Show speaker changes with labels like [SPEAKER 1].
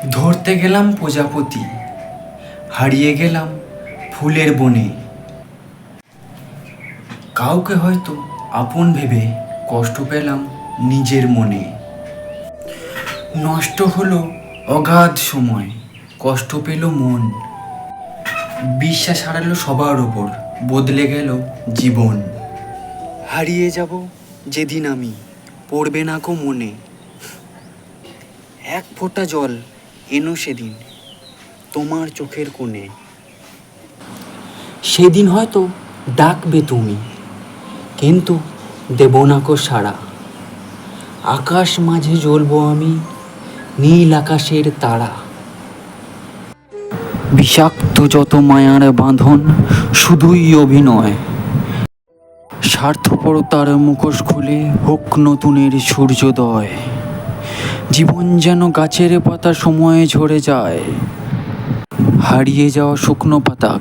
[SPEAKER 1] ধরতে গেলাম প্রজাপতি, হারিয়ে গেলাম ফুলের বনে। কাউকে হয়তো আপন ভেবে কষ্ট পেলাম নিজের মনে। নষ্ট হলো অগাধ সময়, কষ্ট পেল মন। বিশ্বাস হারালো সবার ওপর, বদলে গেল জীবন। হারিয়ে যাব যেদিন আমি, পড়বে না কো মনে। এক ফোঁটা জল এনো সেদিন তোমার চোখের কোণে। সেদিন হয়তো ডাকবে তুমি, কিন্তু দেব না কো সাড়া। আকাশ মাঝে জ্বলবো আমি, নীল আকাশের তারা। বিষাক্ত যত মায়ার বাঁধন শুধুই অভিনয়। স্বার্থপরতার মুখোশ খুলে হোক নতুনের সূর্যোদয়। জীবন যেন গাছের পাতা সময়ে ঝরে যায়, হারিয়ে যাওয়া শুকনো পাতা।